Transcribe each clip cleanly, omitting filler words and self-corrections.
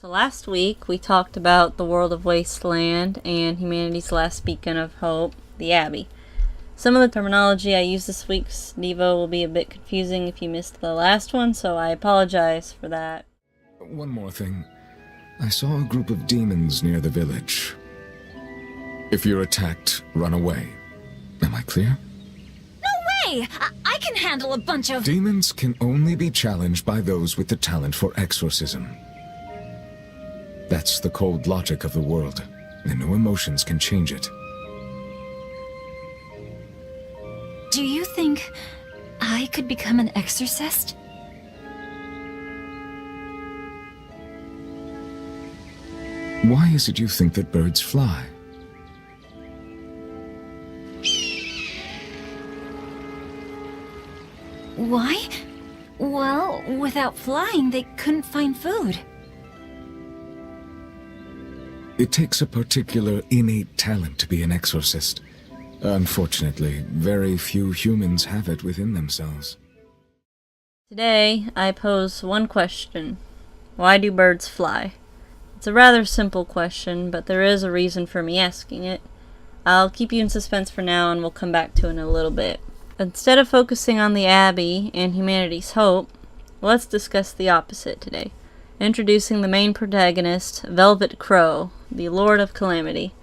So last week we talked about the world of Wasteland and humanity's last beacon of hope, the Abbey. Some of the terminology I use this week's Devo will be a bit confusing if you missed the last one, so I apologize for that. One more thing. I saw a group of demons near the village. If you're attacked, run away. Am I clear? No way! I can handle a bunch of... Demons can only be challenged by those with the talent for exorcism. That's the cold logic of the world, and no emotions can change it. Do you think I could become an exorcist? Why is it you think that birds fly? Why? Well, without flying, they couldn't find food. It takes a particular innate talent to be an exorcist. Unfortunately, very few humans have it within themselves. Today, I pose one question. Why do birds fly? It's a rather simple question, but there is a reason for me asking it. I'll keep you in suspense for now, and we'll come back to it in a little bit. Instead of focusing on the Abbey and humanity's hope, let's discuss the opposite today. Introducing the main protagonist, Velvet Crow, the Lord of Calamity.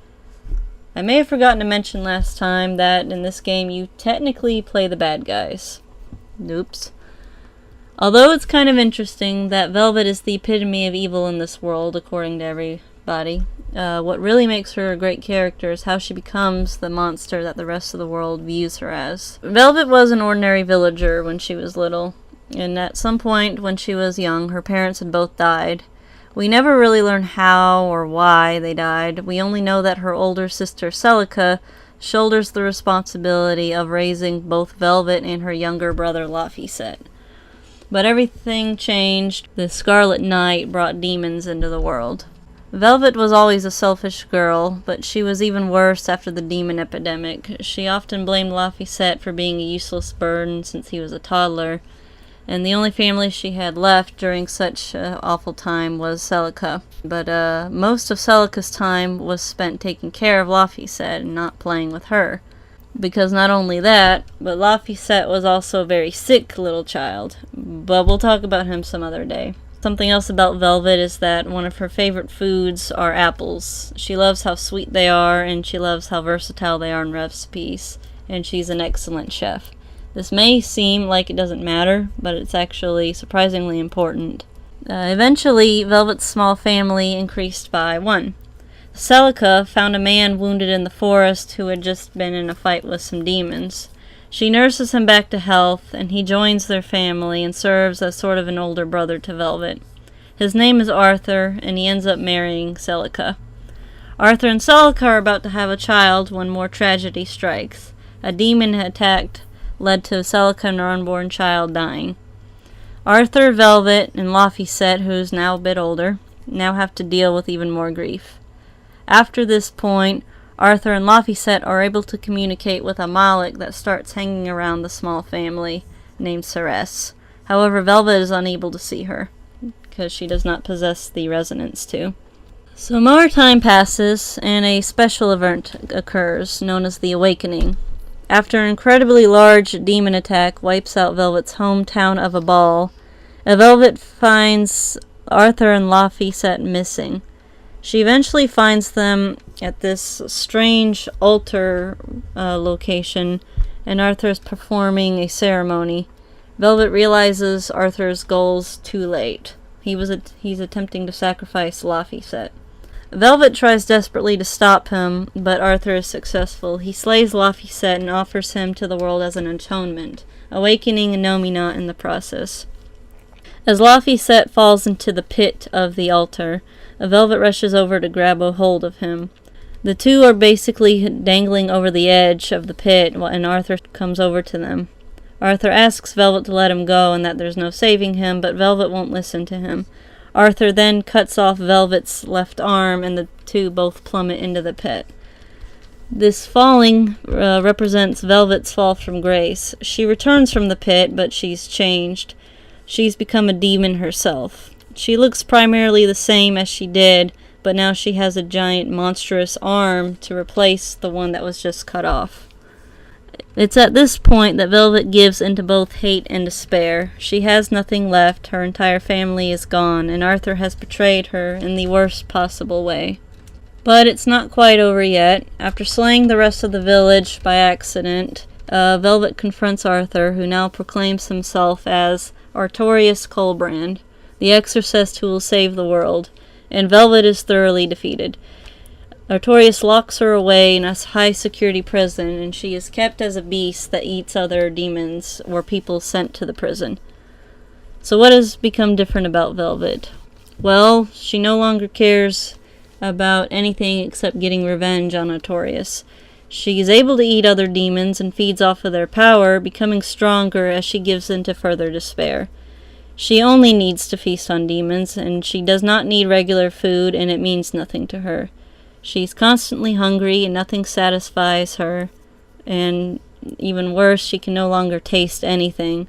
I may have forgotten to mention last time that in this game you technically play the bad guys. Oops. Although it's kind of interesting that Velvet is the epitome of evil in this world, according to everybody, what really makes her a great character is how she becomes the monster that the rest of the world views her as. Velvet was an ordinary villager when she was little, and at some point when she was young, her parents had both died. We never really learn how or why they died. We only know that her older sister Celica shoulders the responsibility of raising both Velvet and her younger brother Laphicet. But everything changed. The Scarlet Night brought demons into the world. Velvet was always a selfish girl, but she was even worse after the demon epidemic. She often blamed Laphicet for being a useless burden since he was a toddler, and the only family she had left during such an awful time was Celica. But most of Celica's time was spent taking care of Laphicet and not playing with her. Because not only that, but Laphicet was also a very sick little child. But we'll talk about him some other day. Something else about Velvet is that one of her favorite foods are apples. She loves how sweet they are, and she loves how versatile they are in recipes. And she's an excellent chef. This may seem like it doesn't matter, but it's actually surprisingly important. Eventually, Velvet's small family increased by one. Celica found a man wounded in the forest who had just been in a fight with some demons. She nurses him back to health, and he joins their family and serves as sort of an older brother to Velvet. His name is Arthur, and he ends up marrying Celica. Arthur and Celica are about to have a child when more tragedy strikes. A demon attack led to Celica and her unborn child dying. Arthur, Velvet, and Laphicet, who's now a bit older, now have to deal with even more grief. After this point, Arthur and Laphicet are able to communicate with a Malik that starts hanging around the small family named Ceres. However, Velvet is unable to see her, because she does not possess the resonance to. So more time passes, and a special event occurs, known as the Awakening. After an incredibly large demon attack wipes out Velvet's hometown of Abal, Velvet finds Arthur and Laphicet missing. She eventually finds them at this strange altar location, and Arthur is performing a ceremony. Velvet realizes Arthur's goals too late. He's attempting to sacrifice Laphicet. Velvet tries desperately to stop him, but Arthur is successful. He slays Laphicet and offers him to the world as an atonement, awakening Nomina in the process. As Laphicet falls into the pit of the altar, Velvet rushes over to grab a hold of him. The two are basically dangling over the edge of the pit, and Arthur comes over to them. Arthur asks Velvet to let him go and that there's no saving him, but Velvet won't listen to him. Arthur then cuts off Velvet's left arm, and the two both plummet into the pit. This falling represents Velvet's fall from grace. She returns from the pit, but she's changed. She's become a demon herself. She looks primarily the same as she did, but now she has a giant monstrous arm to replace the one that was just cut off. It's at this point that Velvet gives into both hate and despair. She has nothing left, her entire family is gone, and Arthur has betrayed her in the worst possible way. But it's not quite over yet. After slaying the rest of the village by accident, Velvet confronts Arthur, who now proclaims himself as Artorius Colbrand, the exorcist who will save the world, and Velvet is thoroughly defeated. Artorius locks her away in a high-security prison, and she is kept as a beast that eats other demons or people sent to the prison. So what has become different about Velvet? Well, she no longer cares about anything except getting revenge on Artorius. She is able to eat other demons and feeds off of their power, becoming stronger as she gives into further despair. She only needs to feast on demons, and she does not need regular food, and it means nothing to her. She's constantly hungry, and nothing satisfies her, and even worse, she can no longer taste anything.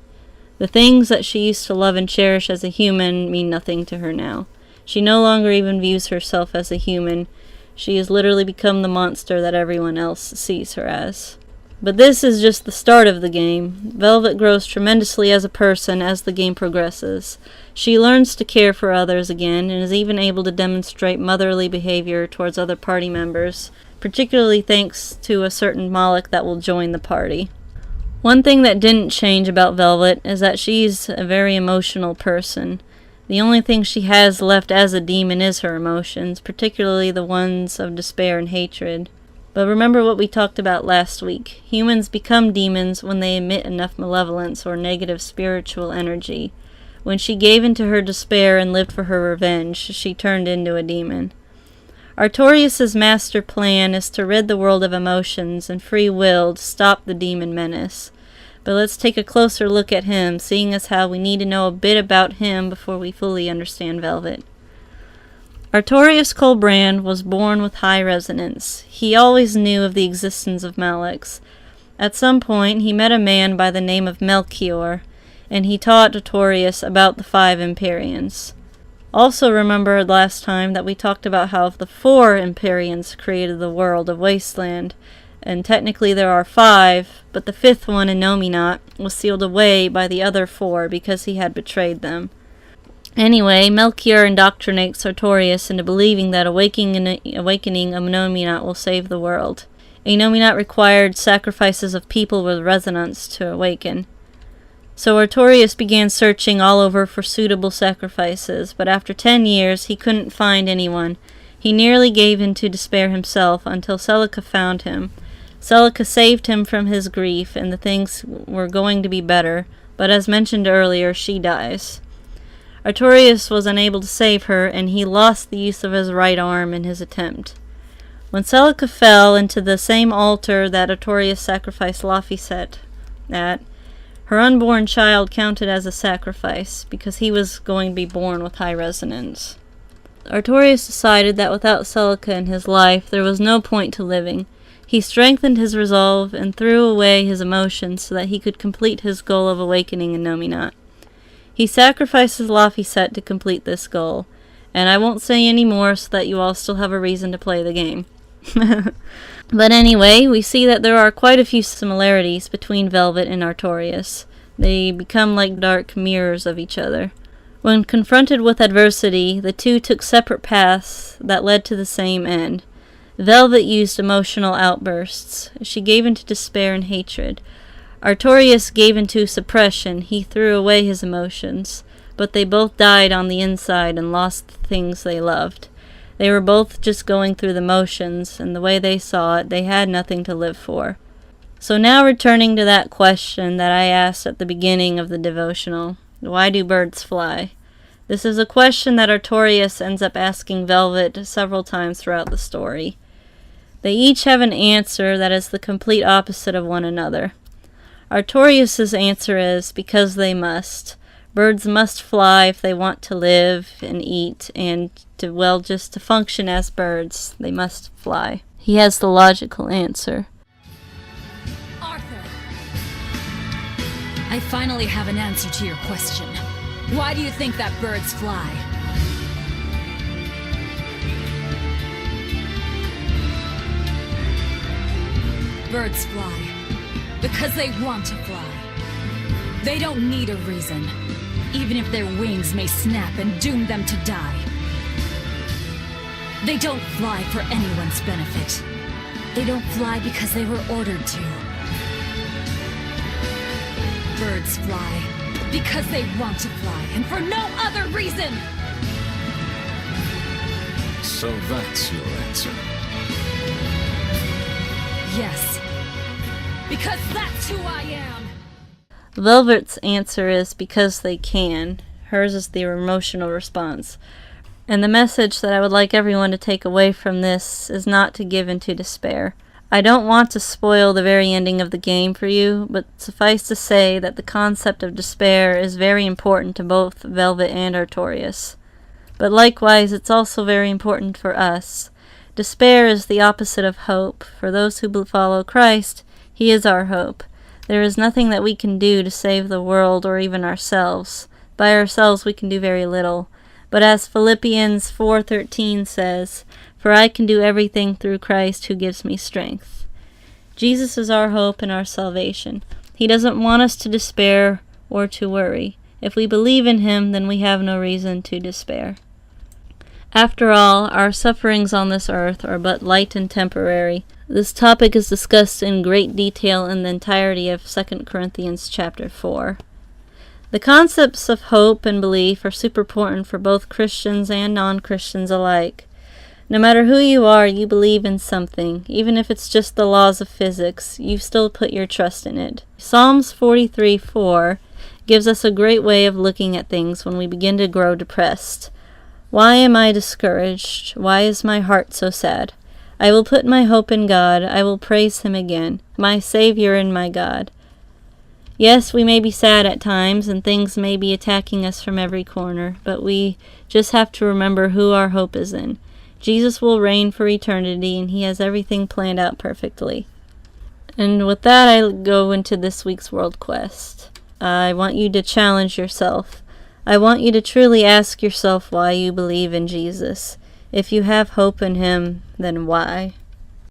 The things that she used to love and cherish as a human mean nothing to her now. She no longer even views herself as a human. She has literally become the monster that everyone else sees her as. But this is just the start of the game. Velvet grows tremendously as a person as the game progresses. She learns to care for others again, and is even able to demonstrate motherly behavior towards other party members, particularly thanks to a certain Moloch that will join the party. One thing that didn't change about Velvet is that she's a very emotional person. The only thing she has left as a demon is her emotions, particularly the ones of despair and hatred. But remember what we talked about last week. Humans become demons when they emit enough malevolence or negative spiritual energy. When she gave into her despair and lived for her revenge, she turned into a demon. Artorius' master plan is to rid the world of emotions and free will to stop the demon menace. But let's take a closer look at him, seeing as how we need to know a bit about him before we fully understand Velvet. Artorius Colbrand was born with high resonance. He always knew of the existence of Molochs. At some point, he met a man by the name of Melchior, and he taught Artorius about the 5 Empyreans. Also remember last time that we talked about how the 4 Empyreans created the world of Wasteland, and technically there are 5, but the 5th one, Innominat, was sealed away by the other 4 because he had betrayed them. Anyway, Melchior indoctrinates Artorius into believing that awakening Innominat will save the world. Innominat required sacrifices of people with resonance to awaken. So Artorius began searching all over for suitable sacrifices, but after 10 years he couldn't find anyone. He nearly gave in to despair himself until Celica found him. Celica saved him from his grief, and the things were going to be better, but as mentioned earlier, she dies. Artorius was unable to save her, and he lost the use of his right arm in his attempt. When Celica fell into the same altar that Artorius sacrificed Laphicet at, her unborn child counted as a sacrifice, because he was going to be born with high resonance. Artorius decided that without Celica in his life, there was no point to living. He strengthened his resolve and threw away his emotions so that he could complete his goal of awakening Innominat. He sacrifices Laphicet to complete this goal, and I won't say any more so that you all still have a reason to play the game. But anyway, we see that there are quite a few similarities between Velvet and Artorius. They become like dark mirrors of each other. When confronted with adversity, the two took separate paths that led to the same end. Velvet used emotional outbursts. She gave into despair and hatred. Artorius gave into suppression. He threw away his emotions. But they both died on the inside and lost the things they loved. They were both just going through the motions, and the way they saw it, they had nothing to live for. So now returning to that question that I asked at the beginning of the devotional, why do birds fly? This is a question that Artorius ends up asking Velvet several times throughout the story. They each have an answer that is the complete opposite of one another. Artorius' answer is, because they must. Birds must fly if they want to live and eat, and just to function as birds, they must fly. He has the logical answer. Arthur! I finally have an answer to your question. Why do you think that birds fly? Birds fly because they want to fly. They don't need a reason, even if their wings may snap and doom them to die. They don't fly for anyone's benefit. They don't fly because they were ordered to. Birds fly because they want to fly, and for no other reason! So that's your answer. Yes, because that's who I am! Velvet's answer is because they can. Hers is the emotional response. And the message that I would like everyone to take away from this is not to give into despair. I don't want to spoil the very ending of the game for you, but suffice to say that the concept of despair is very important to both Velvet and Artorias. But likewise, it's also very important for us. Despair is the opposite of hope. For those who follow Christ, He is our hope. There is nothing that we can do to save the world or even ourselves. By ourselves we can do very little. But as Philippians 4:13 says, "For I can do everything through Christ who gives me strength." Jesus is our hope and our salvation. He doesn't want us to despair or to worry. If we believe in Him, then we have no reason to despair. After all, our sufferings on this earth are but light and temporary. This topic is discussed in great detail in the entirety of 2 Corinthians chapter 4. The concepts of hope and belief are super important for both Christians and non-Christians alike. No matter who you are, you believe in something. Even if it's just the laws of physics, you still put your trust in it. Psalms 43:4 gives us a great way of looking at things when we begin to grow depressed. Why am I discouraged? Why is my heart so sad? I will put my hope in God. I will praise Him again, my Savior and my God. Yes, we may be sad at times, and things may be attacking us from every corner, but we just have to remember who our hope is in. Jesus will reign for eternity, and He has everything planned out perfectly. And with that, I go into this week's World Quest. I want you to challenge yourself. I want you to truly ask yourself why you believe in Jesus. If you have hope in Him, then why?